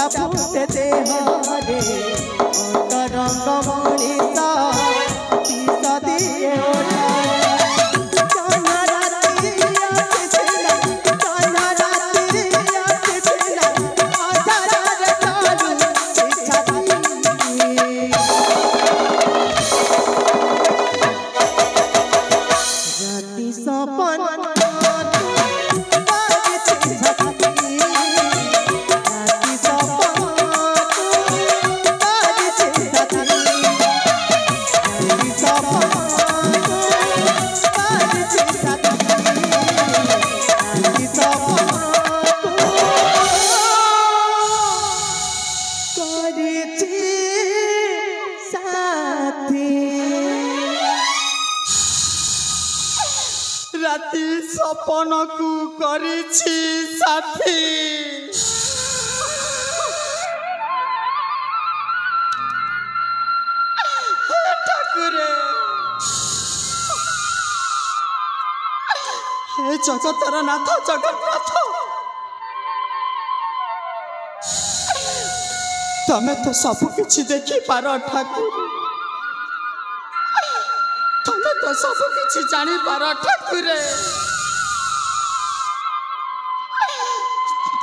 फुटा फुटे देहरे अंतरंग मणिता तीसा दिए राति सपन को करिछि साथी ठाकुरे हे जगतर नाथ जगन्नाथ तमे तो सब किछि देखि पार ठाकुर तमे तो सब किछि जानी पार ठाकुरे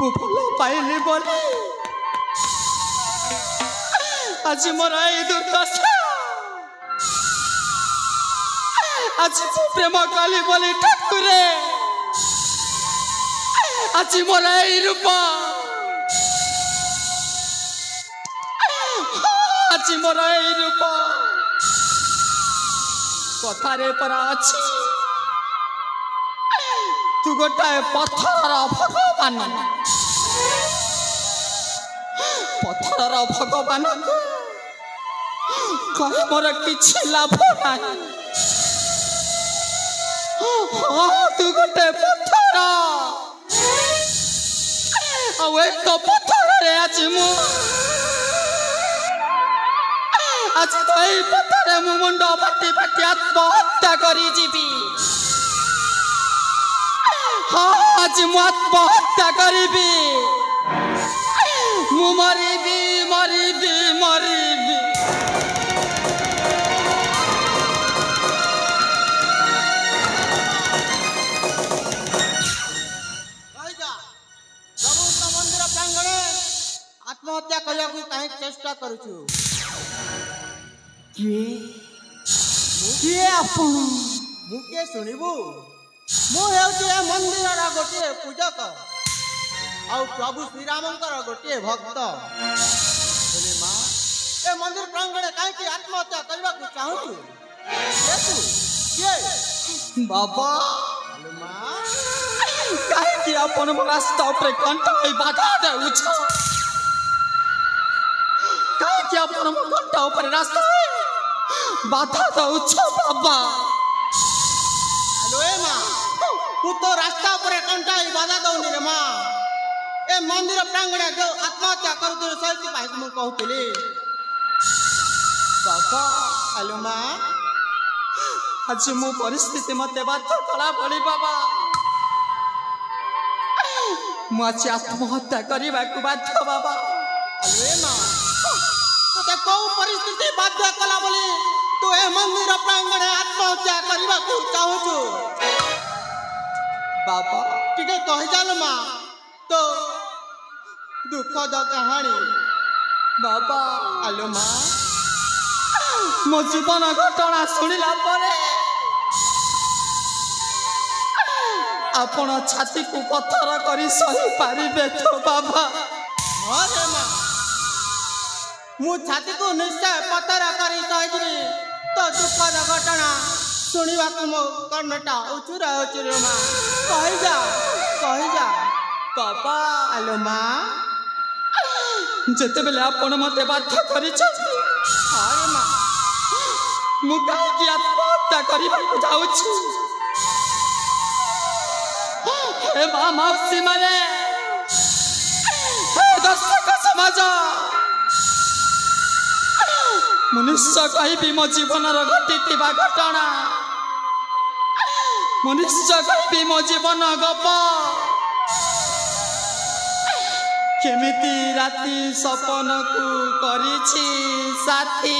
भल पाइली बोले आज मोर ए दुर्दशा आज प्रेम कली बोली ठाकुरे आज मोर ए रूप आज मोर ए रूप कथारे पर अच्छी तू गोटाए पत्थर भगवान पत्थर भगवान कहे मोर किछि लाभ नहीं हाँ तू गोटे पत्थर एक पत्थर आज आज तो यही पत्थर मु मुंड बाटी बाटी आत्महत्या करी जीवी हाँ आज मु आत्महत्या करीबी मु मरीबी मरीबी मरीबी मंदिर प्रांगण आत्महत्या करने को कहीं चेष्टा करूछु किए आपण मुके सुनिबू मु हेउचे मंदिर गोटे पूजक आउ प्रभु श्री रामंकर गोटे भक्त बोले मां ए मंदिर प्रांगण काहे की आत्महत्या करबा को चाहू तू के बाबा बोले मां काहे की आपण रास्ता ऊपर कंटा बाधा देउछ काहे की आपण कंटा ऊपर रास्ता बाधा देउछ बाबा हेलो ए मां तू तो रास्ता ऊपर कंटा बाधा दउनी रे मां ए मंदिर प्रांगण आत्महत्या करू सहित भाई मु कहूली बाबा हेलो मां आज मो परिस्थिति मते बाध्य कला पड़ी बाबा मु आज आत्महत्या करबा को बाध्य बाबा हेलो ए मां तो को परिस्थिति बाध्य कला बोली तू ए मंदिर प्रांगण आत्महत्या करबा को चाहू बाबा टिके कहि जाल मां तो दुखद कहानी बाबा हेलो मां मो जीवन घटना सुनिला परे आपण छाती को पत्थर करी सही पारिबे तो बाबा हां रे मां मु छाती को निश्चय पत्थर करी सही तो दुखद घटना सुनिबा को मो कर्णटा उचुरा उचुरे मां कहि जा बाबा हेलो मां जेते बेले आपण मते बाध्य करी छथि हां रे मां मु काहे आत्महत्या करबा को जाउछि हे मां मौसी माने हे दर्शक समाज मनुष्य कहबी मो जीवन घटिथिबा घटना मनुष्य कहबी मो जीवन गप କେମିତି ରାତି ସପନକୁ କରିଛି ସାଥୀ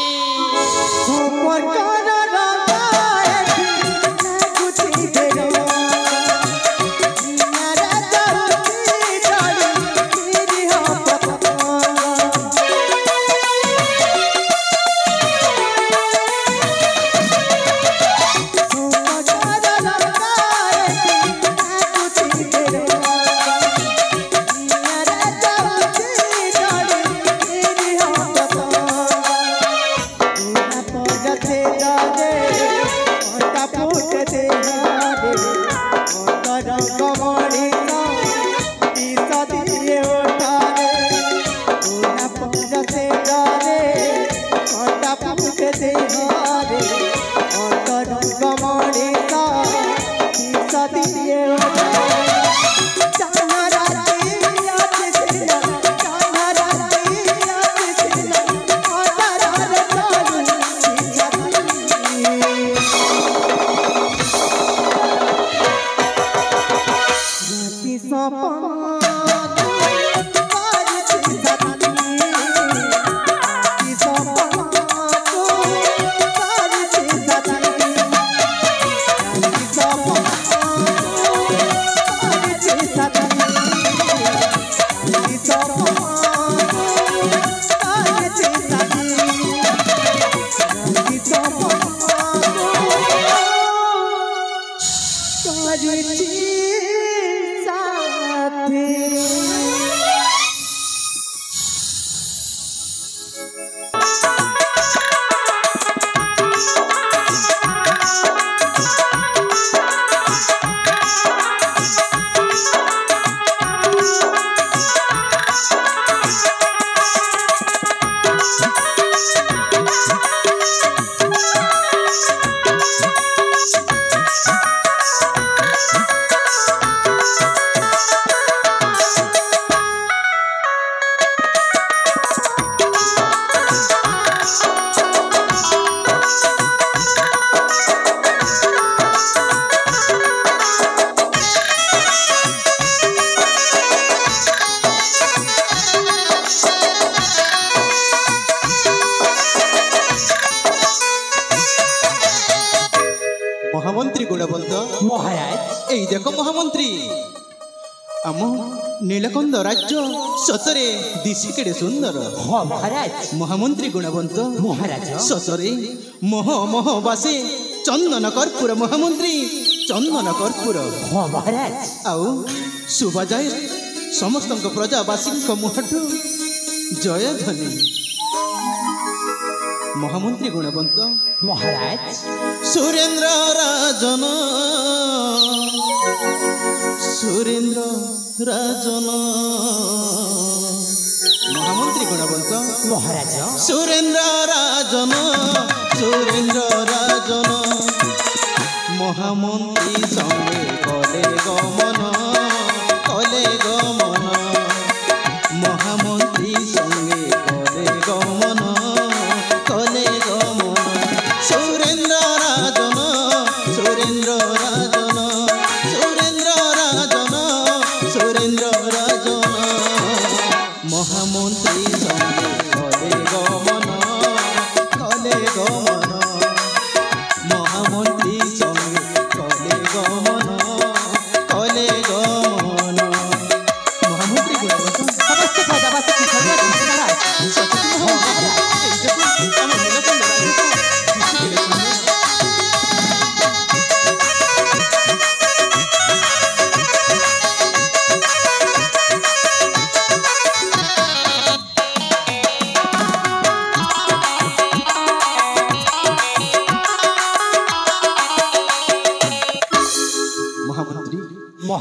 महामंत्री गुणवंत महाराज এই দেখো মহামন্ত্রী আম নীলকন্দ রাজ্য সতরে দিশে কেড়ে সুন্দর हाँ महाराज মহামন্ত্রী গুণবন্ত महाराज সতরে মহ মহ বাসে চন্দন কর্পূর মহামন্ত্রী চন্দন কর্পূর हाँ महाराज আউ শুভা যায় সমস্ত প্রজাবাসীঙ্ক মুহঠু জয় ধ্বনি মহামন্ত্রী গুণবন্ত महाराज সুরেন্দ্র রাজন সুরেন্দ্র রাজন মহামন্ত্রী গুণবন্ত महाराज সুরেন্দ্র রাজন সুরেন্দ্র রাজন মহামন্ত্রী সঙ্গে কলে গমন মহামন্ত্রী সঙ্গে কলে গমন সুরেন্দ্র রাজন সুরেন্দ্র রাজন সুরেন্দ্র রাজন সুরেন্দ্র রাজন মহামন্ত্রী সঙ্গে কলে গমন মহামন্ত্রী সঙ্গে কলে গমন মহামন্ত্রী समस्त प्रजावासी की खबर महाराज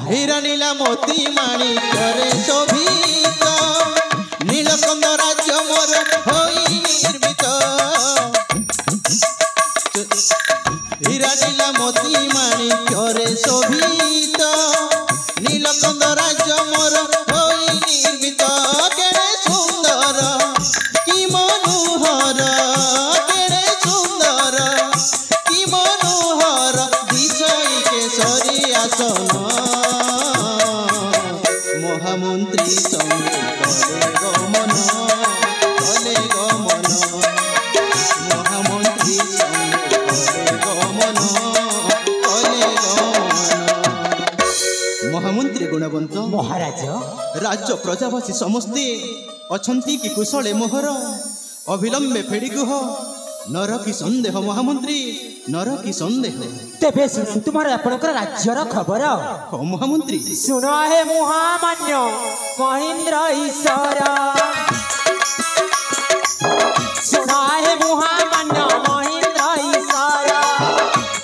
হীরা নীলা মোতি মাণিক্যরে শোভিত নীলকন্দ রাজ্য মোর হই নির্মিত হীরা নীলা মোতি মাণিক্যরে শোভিত নীলকন্দ রাজ্য মোর হই নির্মিত কেড়ে সুন্দর কি মনোহর কেড়ে সুন্দর কি মনোহর দিশই কেশরী আসন মহামন্ত্রী महाराज राज्य प्रजावासी समस्ते अछंती कि कुशले मोहर अविलंबे फेड़ी गुह नर कि संदेह महामंत्री नर कि संदेह तेबे सुनतु मोर आपनकर राज्यर खबर हो महामंत्री सुन हे महामान्य महेंद्र ईश्वर सुन हे महामान्य महेंद्र ईश्वर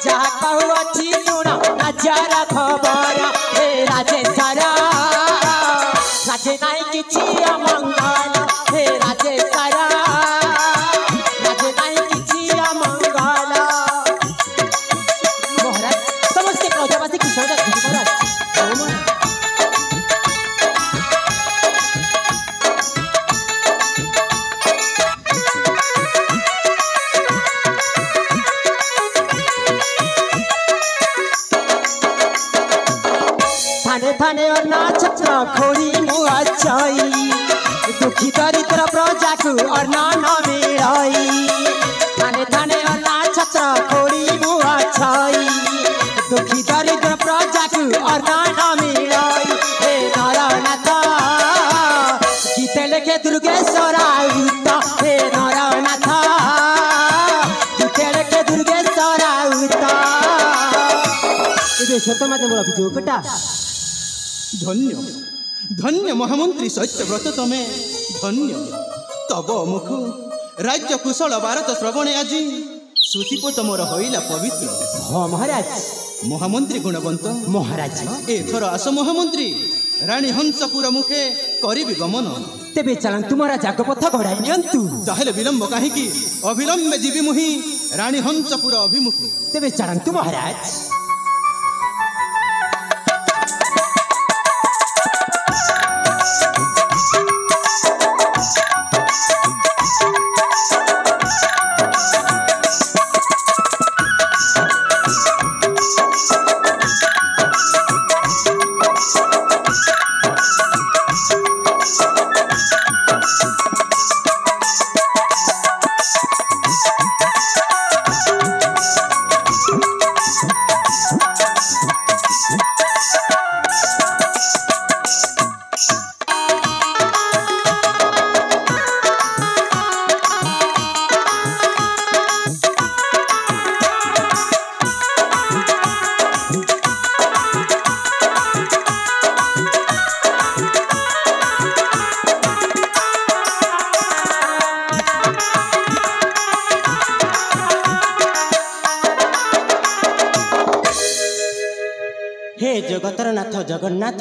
जहाँ कहू अच्छी सुन राज्यर खबर हे राजेश्वर राजे नाई किछि अमंगल हे राजेश्वर राजे नाई किछि अमंगल महाराज समस्त प्रजावासी किशोर महाराज थाने थाने और ना छत्र खोड़ी मुआ चाई दुखी दरिद्र प्रजा को और ना मिलाई थाने थाने और ना छत्र खोड़ी मुआ चाई दुखी दरिद्र प्रजा को और ना मिलाई हे नारायणनाथ गीते लेखे दुर्गेश्वर आउत हे नारायणनाथ गीते लेखे दुर्गेश्वर आउत सत्य माध्यम अभियोगटा धन्य धन्य महामंत्री सत्यव्रत तमे धन्य तब मुख राज्य कुशल भारत श्रवणे आज सुचिपत मोर होइला पवित्र हाँ महाराज महामंत्री गुणवंत महाराज एथर आस महामंत्री रानी हंसपुर मुखे करिबि गमन तेबे चलंतु मोरा जागपथ गड़ाई नियंतु ताहेले विलंब काहेकि अविलंबे जीवी मुहि रानी हंसपुर अभिमुखे तेबे चलंतु महाराज हे जगतर नाथ जगन्नाथ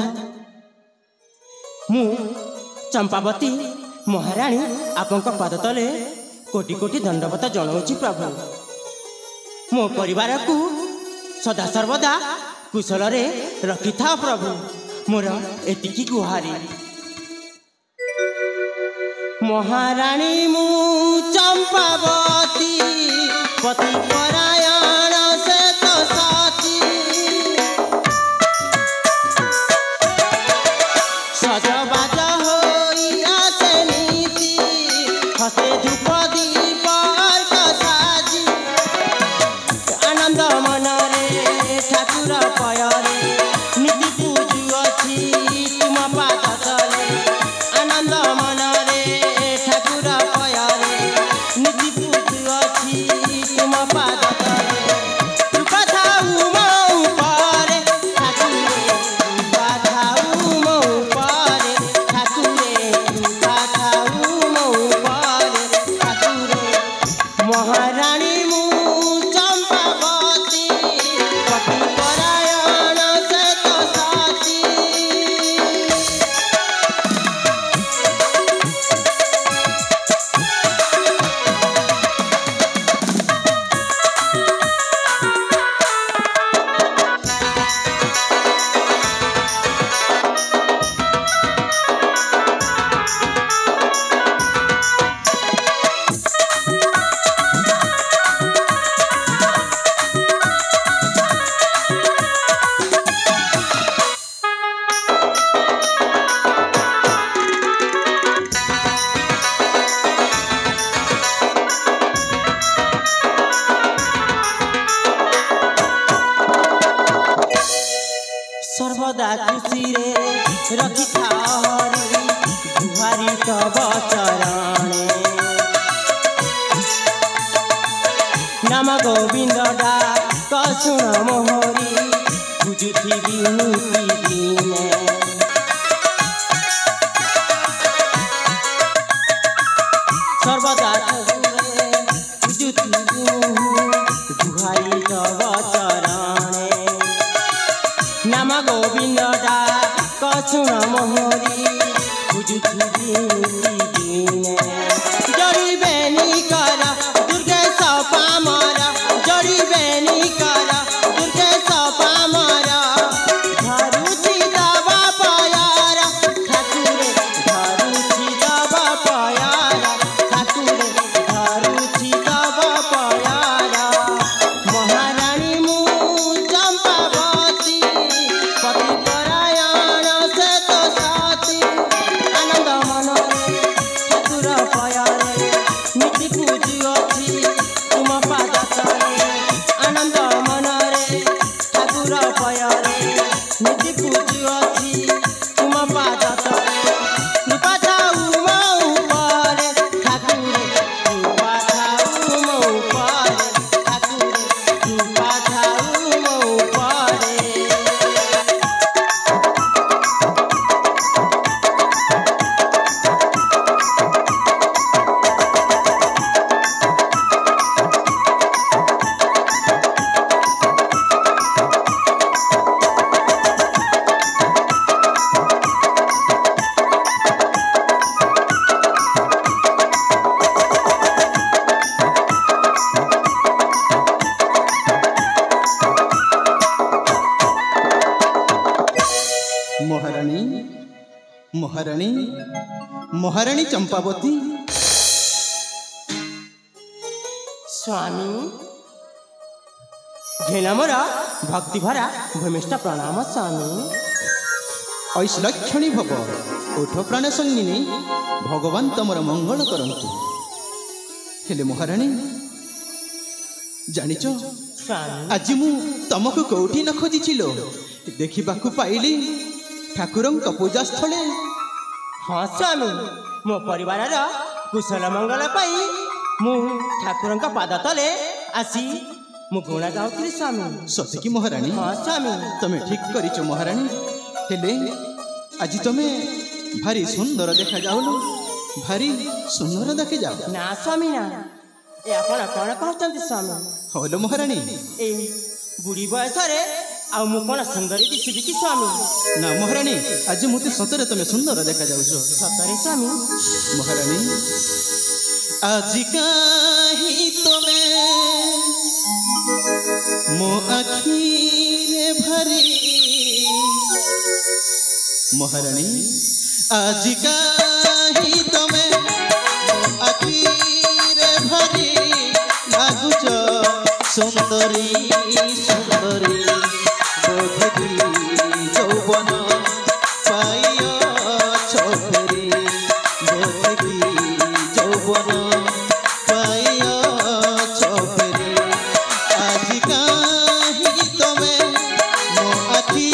मु चंपावती महाराणी आपंक पाद तले कोटि कोटि दंडवत जनाऊँगी प्रभु मो परिवार को सदा सर्वदा कुशल रखि था प्रभु मोर एतिकी गुहारी महाराणी मु चंपावती पति परायण से तो साथी सजबाज होइया से नीति हसे धूप दीप साजी आनंद मनरे ठाकुर पयरे नीति पूजु अछि तुम पाद तले आनंद मनरे ठाकुर पयरे नीति पूजु अछि तुम पाद तले कृपा थाउ मो उपरे ठाकुरे कृपा थाउ मो उपरे ठाकुरे कृपा थाउ मो उपरे ठाकुरे महाराणी मु चंपावती पति परायण से तो साथी सर्वदा खुशी रे रखिथा हरि गुहारी तब चरणे नाम गोविंद डाक शुण मोहरी बुझुथिबि नीतिदिने सर्वदा बुझुथिबि गुहारी तब चरणे नाम गोविंद डाक शुण मोहरी बुझुथिबि नीतिदिने जड़िबेनी कर दुर्गेश पामर जड़िबेनी कर दुर्गेश पामर धरुछि दबा पयार ठाकुरे धरुछि दबा पयार ठाकुरे धरुछि दबा पयार महारानी मु चंपावती पति परायण से तो साथी आनंद मनरे ठाकुर पयारे नीति पूजुअछि तुम पाद तले आनंद मनरे ठाकुर पयारे नीति पूजुअछि तुम पाद तले कृपा थाउ मो उपरे ठाकुरे कृपा थाउ मो उपरे ठाकुरे कृपा थाउ मो उपरे महारानी महारानी महारानी चंपावती स्वामी घेनमरा भक्ति भरा भूमिष्ठ प्रणाम स्वामी ऐश्लक्षणी भव उठ प्राण संगिनी भगवान तमर मंगल करंतु हेले महारानी जानिच स्वामी आज मु तमको कोठी न खोजिचिलो देखिबाकू पाइली ठाकुरंक पूजा स्थले हाँ स्वामी मो परिवार कुशल मंगल पाई मु ठाकुर पाद तले आसी मु गुणा गाउଥିଲି स्वामी सतिकी महारानी हाँ स्वामी तमे ठीक करिच महारानी हेले आज तमे भारी सुंदर देखा जाउलो भारी सुंदर देखे जाओ ना स्वामी ना ए आपण कौन कहते स्वामी हलो महारानी ए बुढ़ी बयस आउ मु कौन सुंदरी दिशि कि स्वामी ना महारानी आज मुते सतरे तमे सुंदर देखा जाउछो सतरे स्वामी महारानी आज काहि तमे मो आखी रे भरी महारानी आज काहि तमे मो आखी रे भरी लागुच सुंदरी सुंदरी बोधकी यौवन पाइय छोकरी बोधकी यौवन पाइय छोकरी आज काहि तमे मो आखी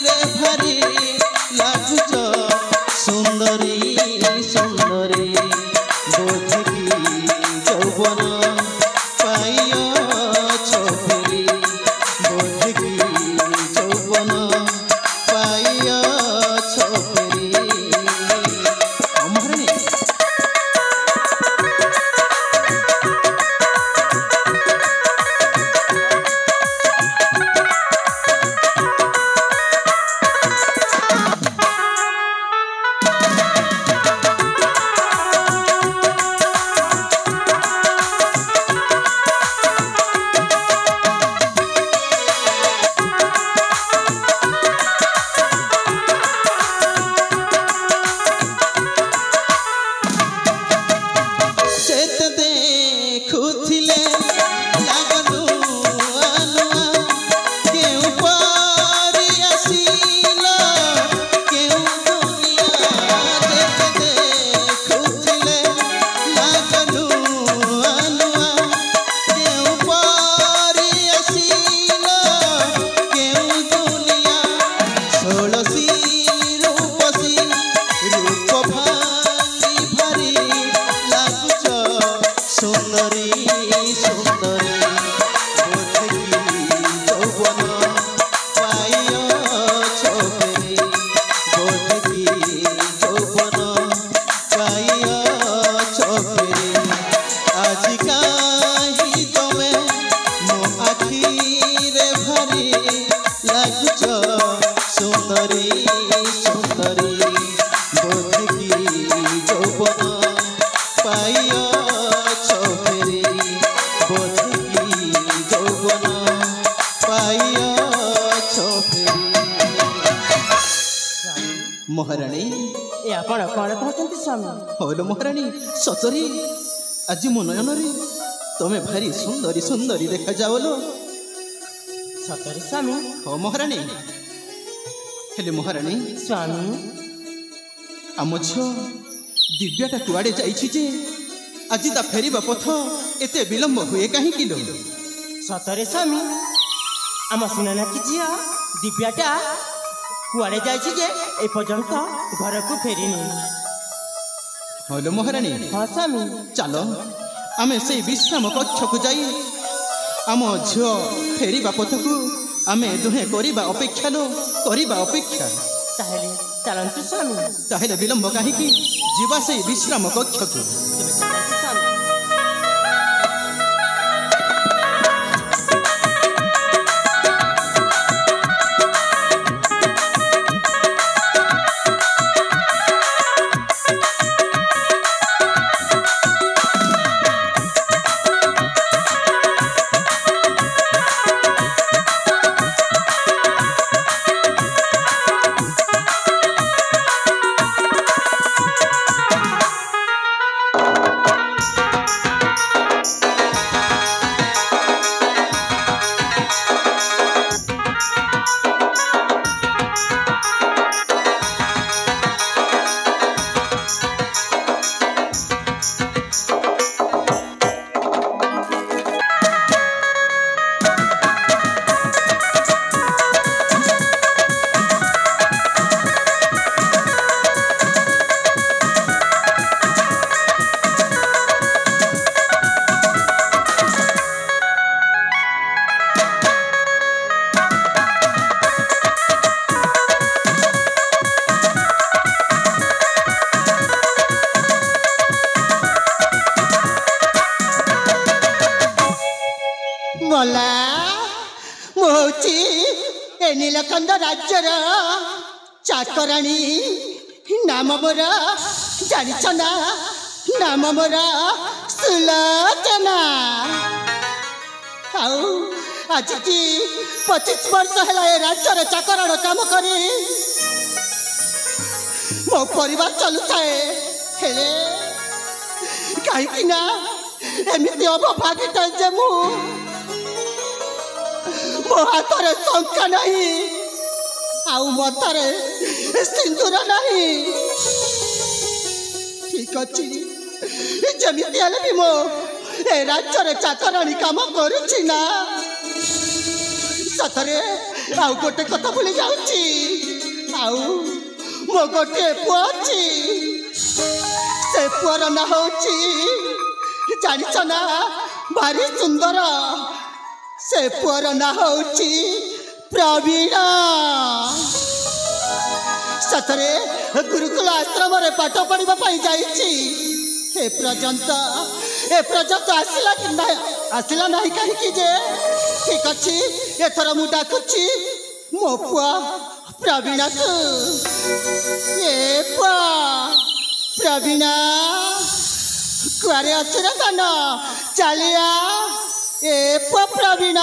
रे भरी लागुच सुंदरी सुंदरी बोधकी यौवन पाइय छोकरी যৌবন পাইয়া ফেরি বধকি যৌবন পাইয়া ফেরি মহারাণী ଏ ଆପଣ କ'ଣ କହୁଛନ୍ତି ସ୍ୱାମୀ? ହଇଲ ମହାରାଣୀ ସତରେ ଆଜି ମୋ ନୟନରେ ତମେ ଭାରି ସୁନ୍ଦରୀ ସୁନ୍ଦରୀ ଦେଖାଯାଉଲ। ସତରେ ସ୍ୱାମୀ? ହଁ ମହାରାଣୀ। ହେଲେ ମହାରାଣୀ ସ୍ୱାମୀ ଆମ ଝିଅ ଦିବ୍ୟାଟା କୁଆଡ଼େ ଯାଇଛି ଯେ ଆଜି ତା ଫେରିବା ପଥ ଏତେ ବିଳମ୍ବ ହୁଏ କାହିଁକି ଲୋ? ସତରେ ସ୍ୱାମୀ ଆମ ସୁନାନାକି ଝିଅ ଦିବ୍ୟାଟା କୁଆଡ଼େ ଯାଇଛି ଯେ ଏପର୍ଯ୍ୟନ୍ତ ଘରକୁ ଫେରିନି। ହଇଲ ମହାରାଣୀ ହଁ ସ୍ୱାମୀ। ଚାଲ ଆମେ ସେଇ ବିଶ୍ରାମ କକ୍ଷକୁ ଯାଇ ଆମ ଝିଅ ଫେରିବା ପଥକୁ ଆମେ ଦୁହେଁ କରିବା ଅପେକ୍ଷା ଲୋ, କରିବା ଅପେକ୍ଷା। ତାହେଲେ ଚାଲନ୍ତୁ ସ୍ୱାମୀ। ତାହେଲେ ବିଳମ୍ବ କାହିଁକି, ଯିବା ସେଇ ବିଶ୍ରାମ କକ୍ଷକୁ। ତେବେ ଚାଲନ୍ତୁ ସ୍ୱାମୀ। ମଲା ମୁଁ ହଉଛି ଏ ନୀଳକଣ୍ଡ ରାଜ୍ୟର ଚାକରାଣୀ। ନାମ ମୋର ଜାଣିଛ ନା, ନାମ ମୋର ସୁଲୋଚନା। ଆଉ ଆଜିକି 25 ବର୍ଷ ହେଲା ଏ ରାଜ୍ୟର ଚାକରଣ କାମ କରି ମୋ ପରିବାର ଚାଲୁଥାଏ। ହେଲେ କାହିଁକି ନା ଏମିତି ଅବଭାଗିତ ଯେ ମୋ ହାତରେ ଶଙ୍ଖା ନାହିଁ ଆଉ ମଥାରେ ସିନ୍ଦୁର ନାହିଁ। ଠିକ ଅଛି, ଯେମିତି ହେଲେ ବି ମୋ ଏ ରାଜ୍ୟରେ ଚାକରାଣୀ କାମ କରୁଛି ନା। ସତରେ ଆଉ ଗୋଟେ କଥା ଭୁଲି ଯାଉଛି, ଆଉ ମୋ ଗୋଟିଏ ପୁଅ ଅଛି। ସେ ପୁଅର ନାଁ ହଉଛି ଜାଣିଛ ନା, ଭାରି ସୁନ୍ଦର। ସେ ପୁଅର ନାଁ ହଉଛି ପ୍ରବୀଣ। ସତରେ ଗୁରୁକୁଳ ଆଶ୍ରମରେ ପାଠ ପଢ଼ିବା ପାଇଁ ଯାଇଛି। ଏପର୍ଯ୍ୟନ୍ତ ଆସିଲା ନାହିଁ କାହିଁକି ଯେ? ଠିକ ଅଛି, ଏଥର ମୁଁ ଡାକୁଛି ମୋ ପୁଅ ପ୍ରବୀଣକୁ। ଏ ପୁଅ ପ୍ରବୀଣ, କୁଆଡ଼େ ଅଛି ରେ? ଚାଲିଆ। ଏ ପୁଅ ପ୍ରବୀଣ।